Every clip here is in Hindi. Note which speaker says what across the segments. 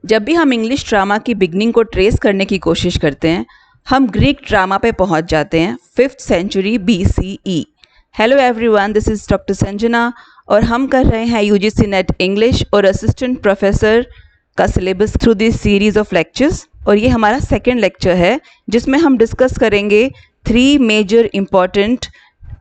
Speaker 1: जब भी हम इंग्लिश ड्रामा की बिगनिंग को ट्रेस करने की कोशिश करते हैं, हम ग्रीक ड्रामा पे पहुंच जाते हैं 5th century BCE। Hello everyone, this is doctor Sanjana और हम कर रहे हैं UGC नेट इंग्लिश और असिस्टेंट प्रोफेसर का syllabus through this series of lectures. और ये हमारा सेकेंड लेक्चर है जिसमें हम डिस्कस करेंगे 3 मेजर इम्पॉर्टेंट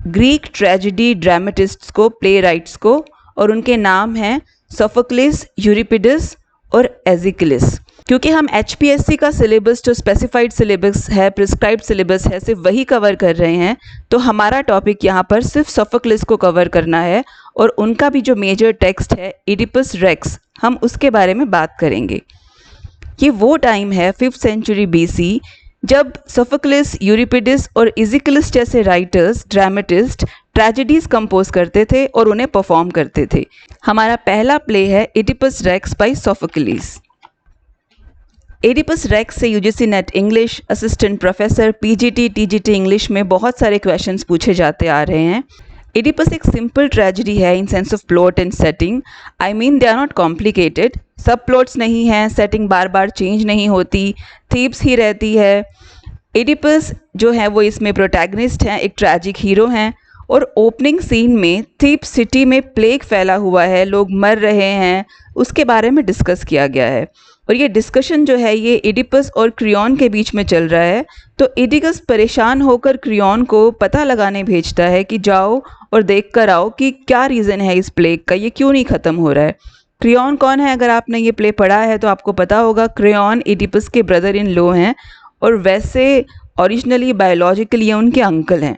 Speaker 1: ग्रीक ट्रेजेडी ड्रामेटिस्ट्स को, प्ले राइट्स को, और उनके नाम हैं सोफोक्लिस, यूरिपिडस और एजिक्लिस। क्योंकि हम HPSC का सिलेबस जो स्पेसिफाइड सिलेबस है, प्रिस्क्राइब्ड सिलेबस है, सिर्फ वही कवर कर रहे हैं, तो हमारा टॉपिक यहाँ पर सिर्फ सोफोक्लिस को कवर करना है और उनका भी जो मेजर टेक्स्ट है इडिपस रेक्स, हम उसके बारे में बात करेंगे। ये वो टाइम है 5th सेंचुरी BC जब सोफोक्लिस, यूरिपिडस और एजिक्लिस जैसे राइटर्स, ड्रामेटिस्ट ट्रेजेडीज कंपोज करते थे और उन्हें परफॉर्म करते थे। हमारा पहला प्ले है Oedipus Rex by Sophocles. Oedipus Rex से UGC net English, assistant professor, PGT, TGT English में बहुत सारे क्वेश्चंस पूछे जाते आ रहे हैं। इडिपस एक सिंपल ट्रेजेडी है in sense of plot and setting. I mean they are not complicated, सब प्लॉट्स नहीं हैं, सेटिंग बार बार चेंज नहीं होती, थीब्स ही रहती है। इडिपस जो है वो इसमें प्रोटैगनिस्ट हैं, एक ट्रैजिक हीरो हैं और ओपनिंग सीन में थीब्स सिटी में प्लेग फैला हुआ है, लोग मर रहे हैं, उसके बारे में डिस्कस किया गया है। और ये डिस्कशन जो है ये इडिपस और क्रियॉन के बीच में चल रहा है। तो इडिपस परेशान होकर क्रियॉन को पता लगाने भेजता है कि जाओ और देख कर आओ कि क्या रीज़न है इस प्लेग का, ये क्यों नहीं ख़त्म हो रहा है। क्रियॉन कौन है? अगर आपने ये प्ले पढ़ा है तो आपको पता होगा, क्रियॉन इडिपस के ब्रदर इन लॉ हैं और वैसे ओरिजिनली बायोलॉजिकली ये उनके अंकल हैं।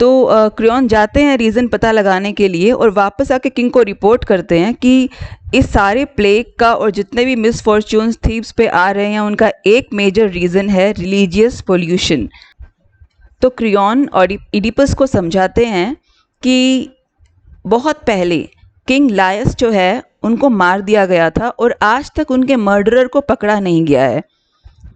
Speaker 1: तो क्रियॉन जाते हैं रीज़न पता लगाने के लिए और वापस आके किंग को रिपोर्ट करते हैं कि इस सारे प्लेग का और जितने भी मिसफॉर्च्यून्स थीब्स पे आ रहे हैं उनका एक मेजर रीज़न है रिलीजियस पोल्यूशन। तो क्रियॉन और इडिपस को समझाते हैं कि बहुत पहले किंग लायस जो है उनको मार दिया गया था और आज तक उनके मर्डरर को पकड़ा नहीं गया है।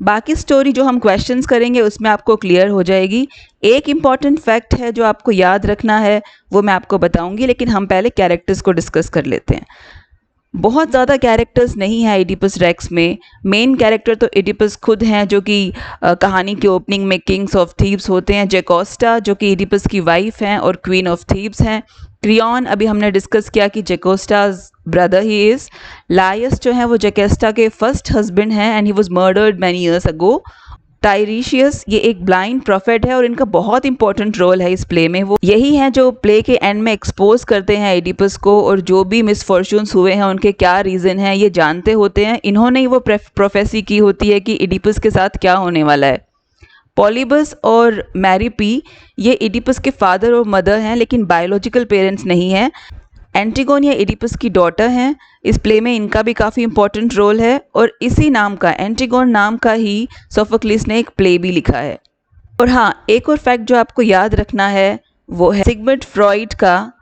Speaker 1: बाकी स्टोरी जो हम क्वेश्चंस करेंगे उसमें आपको क्लियर हो जाएगी। एक इम्पॉर्टेंट फैक्ट है जो आपको याद रखना है, वो मैं आपको बताऊंगी, लेकिन हम पहले कैरेक्टर्स को डिस्कस कर लेते हैं। बहुत ज़्यादा कैरेक्टर्स नहीं है इडिपस रेक्स में। मेन कैरेक्टर तो इडिपस खुद हैं जो कि कहानी के ओपनिंग में किंग्स ऑफ थीब्स होते हैं। जेकोस्टा जो कि इडिपस की वाइफ हैं और क्वीन ऑफ थीब्स हैं। क्रियॉन अभी हमने डिस्कस किया कि जेकोस्टाज ब्रदर ही इज़। लायस जो है वो जेकोस्टा के फर्स्ट हस्बैंड हैं and he was murdered many years ago. Tiresias ये एक ब्लाइंड प्रोफेट है और इनका बहुत इंपॉर्टेंट रोल है इस प्ले में। वो यही हैं जो प्ले के एंड में एक्सपोज करते हैं इडिपस को और जो भी मिसफॉर्च्यून्स हुए हैं उनके क्या रीज़न हैं ये जानते होते हैं। इन्होंने ही वो प्रोफेसी की होती है कि इडिपस के साथ क्या होने वाला है। पॉलीबस और मैरीपी ये इडिपस के फादर और मदर हैं लेकिन बायोलॉजिकल पेरेंट्स नहीं हैं। एंटिगोन ये इडिपस की डॉटर हैं। इस प्ले में इनका भी काफ़ी इंपॉर्टेंट रोल है और इसी नाम का, एंटिगोन नाम का ही सोफोक्लिस ने एक प्ले भी लिखा है। और हाँ, एक और फैक्ट जो आपको याद रखना है वो है सिगमंड फ्रॉइड का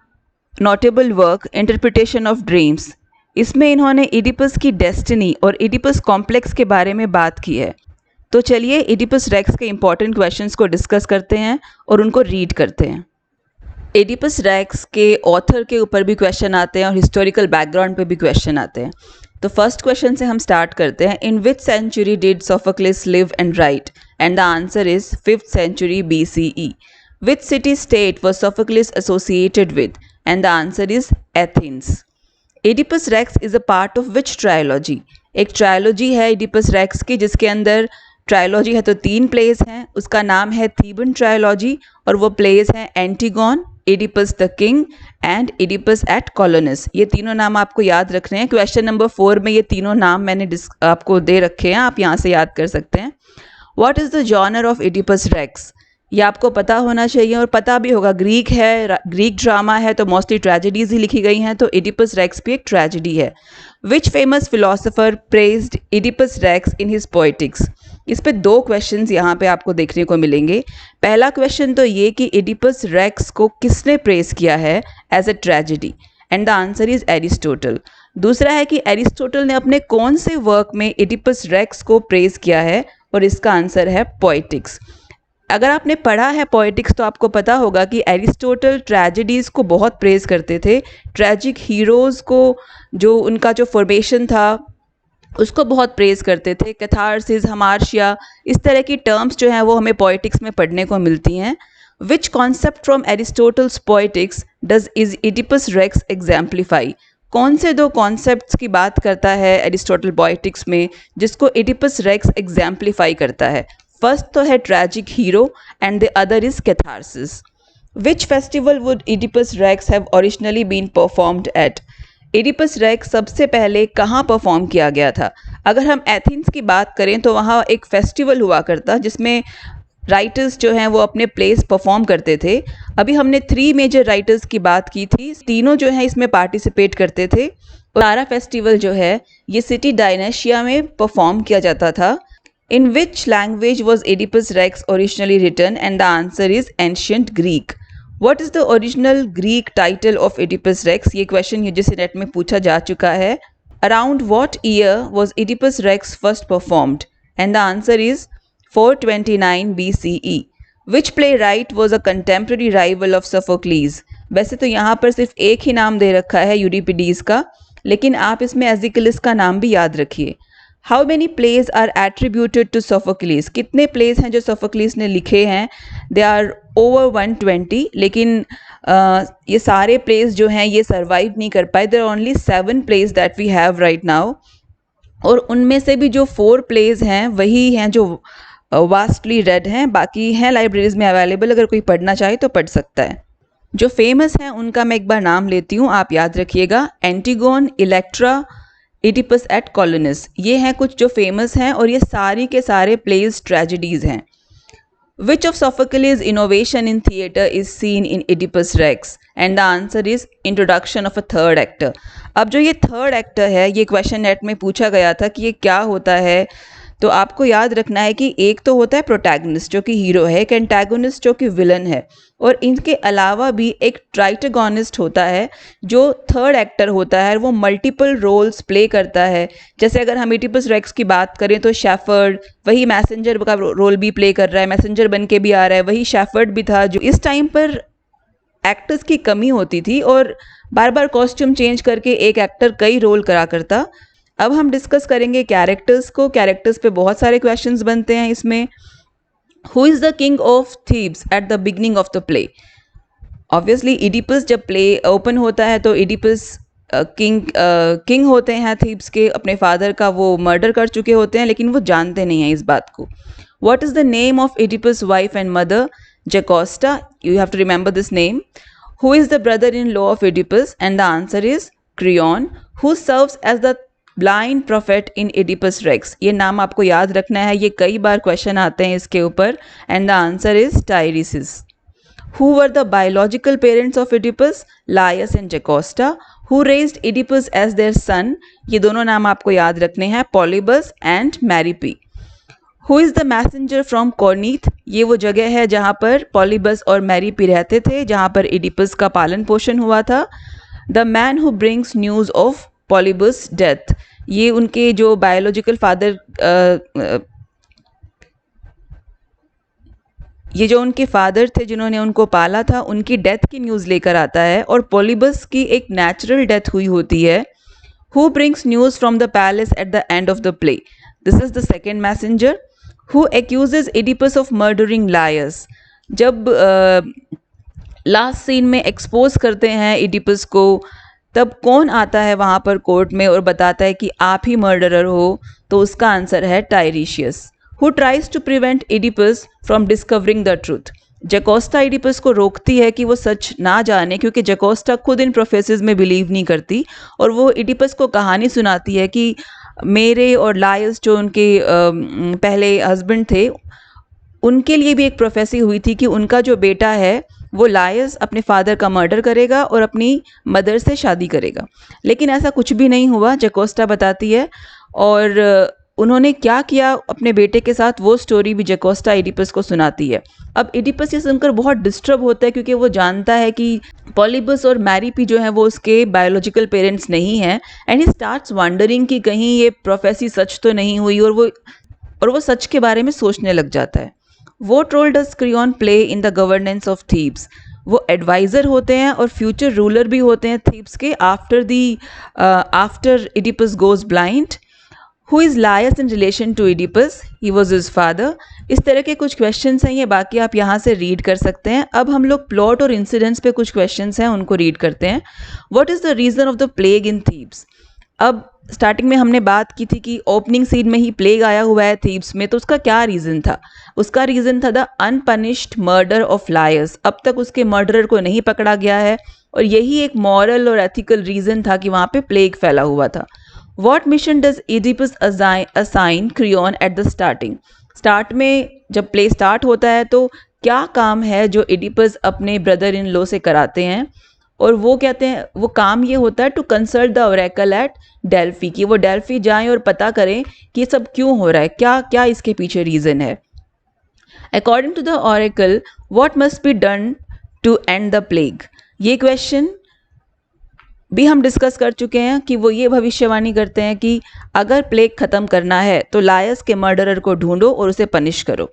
Speaker 1: notable work interpretation of dreams. इसमें इन्होंने इडिपस की डेस्टिनी और इडिपस कॉम्प्लेक्स के बारे में बात की है। तो चलिए इडिपस रेक्स के इंपॉर्टेंट क्वेश्चंस को डिस्कस करते हैं और उनको रीड करते हैं। इडिपस रेक्स के ऑथर के ऊपर भी क्वेश्चन आते हैं और हिस्टोरिकल बैकग्राउंड पे भी क्वेश्चन आते हैं। तो फर्स्ट क्वेश्चन से हम स्टार्ट करते हैं। In which century did Sophocles live and write? And the answer is 5th century BCE। Which city state was Sophocles associated with? And the answer is Athens. Oedipus Rex is a part of which trilogy? एक ट्रायोलॉजी है इडिपस रेक्स की जिसके अंदर ट्रायोलॉजी है तो 3 प्लेस हैं। उसका नाम है थीबन ट्रायोलॉजी और वो प्लेस हैं Antigone, Oedipus the King and Oedipus at Colonus. ये तीनों नाम आपको याद रखने हैं। क्वेश्चन नंबर 4 में ये तीनों नाम मैंने आपको दे रखे हैं, आप यहाँ से याद कर सकते हैं। What is the genre of Oedipus Rex? ये आपको पता होना चाहिए और पता भी होगा। ग्रीक है, ग्रीक ड्रामा है तो मोस्टली ट्रेजेडीज ही लिखी गई हैं, तो इडिपस रेक्स भी एक ट्रेजेडी है। Which famous philosopher praised Oedipus Rex in his Poetics? इस पे 2 क्वेश्चंस यहाँ पे आपको देखने को मिलेंगे। पहला क्वेश्चन तो ये कि इडिपस रेक्स को किसने प्रेज किया है as a tragedy? And the answer is Aristotle. दूसरा है कि एरिस्टोटल ने अपने कौन से वर्क में इडिपस रेक्स को प्रेज किया है और इसका आंसर है पोएटिक्स। अगर आपने पढ़ा है पोएटिक्स तो आपको पता होगा कि एरिस्टोटल ट्रेजेडीज़ को बहुत प्रेज करते थे। ट्रेजिक हीरोज़ को जो उनका जो फॉर्मेशन था उसको बहुत प्रेज़ करते थे। कैथारसिस, हमार्शिया, इस तरह की टर्म्स जो हैं वो हमें पोएटिक्स में पढ़ने को मिलती हैं। Which concept from Aristotle's Poetics does is Oedipus Rex exemplify? कौन से दो कॉन्सेप्ट्स की बात करता है एरिस्टोटल पोएटिक्स में जिसको इडिपस रेक्स एग्जाम्प्लीफाई करता है? फर्स्ट तो है tragic hero and the other is catharsis. Which festival would Oedipus Rex have originally been performed at? Oedipus Rex सबसे पहले कहाँ परफॉर्म किया गया था? अगर हम एथेंस की बात करें तो वहाँ एक फेस्टिवल हुआ करता जिसमें राइटर्स जो हैं वो अपने प्लेस परफॉर्म करते थे। अभी हमने 3 मेजर राइटर्स की बात की थी, तीनों जो हैं इसमें पार्टिसिपेट करते थे। और सारा फेस्टिवल जो है ये सिटी डायनेशिया में परफॉर्म किया जाता था। In which language was Oedipus Rex originally written? And the answer is ancient Greek. What is the original Greek title of Oedipus Rex? ये क्वेश्चन यूजीसी नेट में पूछा जा चुका है। Around what year was Oedipus Rex first performed? And the answer is 429 BCE. Which playwright was a contemporary rival of Sophocles? वैसे तो यहाँ पर सिर्फ एक ही नाम दे रखा है यूरिपिडीज का, लेकिन आप इसमें एजिकलिस का नाम भी याद रखिए। How many plays are attributed to Sophocles? कितने प्लेज हैं जो सोफोक्लीस ने लिखे हैं? दे आर ओवर 120, लेकिन ये सारे प्लेज जो हैं ये सर्वाइव नहीं कर पाए। There are only 7 plays that we have right now, और उनमें से भी जो 4 प्लेज हैं वही हैं जो वास्टली रेड हैं, बाकी हैं लाइब्रेरीज में अवेलेबल, अगर कोई पढ़ना चाहे तो पढ़ सकता है। जो फेमस हैं उनका मैं एक बार नाम लेती हूँ, आप याद रखिएगा। Antigone, Electra, Oedipus at Colonus, ये हैं कुछ जो फेमस हैं, और ये सारी के सारे प्लेज ट्रेजेडीज हैं। Which of Sophocles' innovation in theatre is seen in Oedipus Rex? And the answer is introduction of a third actor. अब जो ये थर्ड एक्टर है, ये क्वेश्चन नेट में पूछा गया था कि ये क्या होता है, तो आपको याद रखना है कि एक तो होता है प्रोटैगनिस्ट जो कि हीरो है, एक एंटैगोनिस्ट जो कि विलन है, और इनके अलावा भी एक ट्राइटेगोनिस्ट होता है जो थर्ड एक्टर होता है, वो मल्टीपल रोल्स प्ले करता है। जैसे अगर हम ओडिपस रेक्स की बात करें तो शेफर्ड, वही मैसेंजर का रोल भी प्ले कर रहा है, मैसेंजर बन के भी आ रहा है, वही शेफर्ड भी था। जो इस टाइम पर एक्टर्स की कमी होती थी और बार बार कॉस्ट्यूम चेंज करके एक एक्टर कई रोल करा करता। अब हम डिस्कस करेंगे कैरेक्टर्स को। कैरेक्टर्स पे बहुत सारे क्वेश्चंस बनते हैं इसमें। Who is the king of Thebes at the beginning of the play? Obviously Oedipus, जब प्ले ओपन होता है तो इडिपस किंग होते हैं थीब्स के, अपने फादर का वो मर्डर कर चुके होते हैं, लेकिन वो जानते नहीं हैं इस बात को। What is the name of Oedipus wife and mother? Jocasta, you have to remember this name. Who is the brother in law of Oedipus? And the answer is Creon. Who serves as the blind prophet in Oedipus Rex? ये नाम आपको याद रखना है, ये कई बार क्वेश्चन आते हैं इसके ऊपर। And the answer is Tiresias. Who were the biological parents of Oedipus? Laius and Jocasta. Who raised Oedipus as their son? ये दोनों नाम आपको याद रखने हैं, Polybus and Maripe. Who is the messenger from Corinth? ये वो जगह है जहाँ पर Polybus और Maripe रहते थे, जहाँ पर Oedipus का पालन पोषण हुआ था। The man who brings news of Polybus' death. ये उनके जो बायोलॉजिकल फादर ये जो उनके फादर थे जिन्होंने उनको पाला था, उनकी डेथ की न्यूज़ लेकर आता है, और पॉलीबस की एक नेचुरल डेथ हुई होती है। Who brings news from the palace at the end of the play? This is the second messenger. Who accuses Oedipus of murdering Laius? जब लास्ट सीन में एक्सपोज करते हैं एडिपस को, तब कौन आता है वहाँ पर कोर्ट में और बताता है कि आप ही मर्डरर हो? तो उसका आंसर है Tiresias. Who tries to prevent Oedipus from discovering the truth? Jocasta Oedipus को रोकती है कि वो सच ना जाने, क्योंकि जकोस्टा खुद इन प्रोफेसिस में बिलीव नहीं करती, और वो एडिपस को कहानी सुनाती है कि मेरे और लायस जो उनके पहले हस्बैंड थे, उनके लिए भी एक प्रोफेसी हुई थी कि उनका जो बेटा है वो लायस अपने फादर का मर्डर करेगा और अपनी मदर से शादी करेगा। लेकिन ऐसा कुछ भी नहीं हुआ, जकोस्टा बताती है। और उन्होंने क्या किया अपने बेटे के साथ, वो स्टोरी भी जकोस्टा एडिपस को सुनाती है। अब एडिपस ये सुनकर बहुत डिस्टर्ब होता है, क्योंकि वो जानता है कि पॉलीबस और मैरीपी जो है वो उसके बायोलॉजिकल पेरेंट्स नहीं हैं, एंड ही स्टार्ट्स वंडरिंग कि कहीं ये प्रोफेसी सच तो नहीं हुई, और वो सच के बारे में सोचने लग जाता है। What role does Creon play in the governance of Thebes? वो एडवाइज़र होते हैं और फ्यूचर रूलर भी होते हैं थीब्स के after Oedipus goes blind. Who is Laius in relation to Oedipus, he was his father. इस तरह के कुछ क्वेश्चंस हैं, ये बाकी आप यहाँ से रीड कर सकते हैं। अब हम लोग प्लॉट और इंसिडेंट्स पे कुछ क्वेश्चंस हैं उनको रीड करते हैं। What is the reason of the plague in Thebes. अब स्टार्टिंग में हमने बात की थी कि ओपनिंग सीन में ही प्लेग आया हुआ है थीब्स में, तो उसका क्या रीज़न था। उसका रीज़न था द अनपनिश्ड मर्डर ऑफ लायर्स। अब तक उसके मर्डरर को नहीं पकड़ा गया है और यही एक मॉरल और एथिकल रीज़न था कि वहाँ पे प्लेग फैला हुआ था। What mission does Oedipus assign Creon at the starting? Start में जब प्ले स्टार्ट होता है तो क्या काम है जो एडिपस अपने ब्रदर इन लॉ से कराते हैं, और वो कहते हैं वो काम ये होता है to consult the oracle at Delphi, कि वो डेल्फी जाएं और पता करें कि ये सब क्यों हो रहा है, क्या क्या इसके पीछे रीज़न है। According to the oracle what must be done to end the plague. ये क्वेश्चन भी हम डिस्कस कर चुके हैं कि वो ये भविष्यवाणी करते हैं कि अगर प्लेग ख़त्म करना है तो लायस के मर्डरर को ढूंढो और उसे पनिश करो।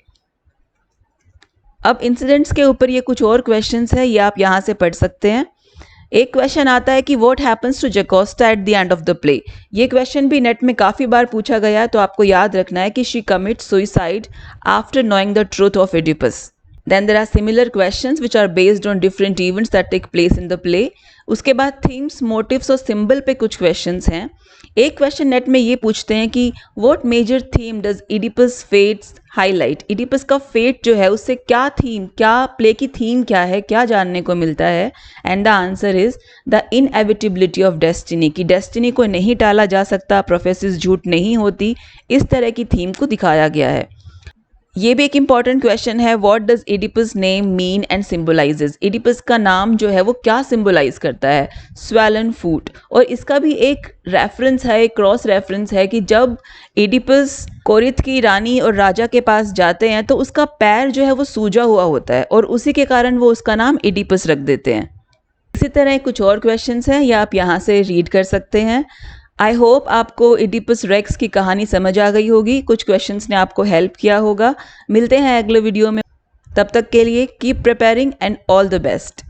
Speaker 1: अब इंसिडेंट्स के ऊपर ये कुछ और क्वेश्चंस है, ये आप यहाँ से पढ़ सकते हैं। एक क्वेश्चन आता है कि what happens to Jocasta at the end of the play. ये क्वेश्चन भी नेट में काफ़ी बार पूछा गया है, तो आपको याद रखना है कि she commit suicide after knowing the truth of Oedipus. Then there are similar questions which are based on different events that take place in the play. उसके बाद themes, motifs और symbol पे कुछ questions हैं। एक क्वेश्चन नेट में ये पूछते हैं कि what major theme does Oedipus fates highlight? Oedipus का fate जो है उससे क्या थीम, क्या प्ले की थीम क्या है, क्या जानने को मिलता है। And the answer is the inevitability of destiny, कि डेस्टिनी को नहीं टाला जा सकता, प्रोफेसिस झूठ नहीं होती, इस तरह की थीम को दिखाया गया है। ये भी एक इम्पॉर्टेंट क्वेश्चन है, what does Oedipus name mean and symbolises. Oedipus का नाम जो है वो क्या सिम्बोलाइज करता है, स्वेलन फूट। और इसका भी एक रेफरेंस है, एक क्रॉस रेफरेंस है कि जब एडिपस कोरिथ की रानी और राजा के पास जाते हैं तो उसका पैर जो है वो सूजा हुआ होता है और उसी के कारण वो उसका नाम एडिपस रख देते हैं। इसी तरह कुछ और क्वेश्चंस हैं, या आप यहाँ से रीड कर सकते हैं। आई होप आपको एडिपस रेक्स की कहानी समझ आ गई होगी, कुछ क्वेश्चंस ने आपको हेल्प किया होगा। मिलते हैं अगले वीडियो में, तब तक के लिए keep preparing and all the best.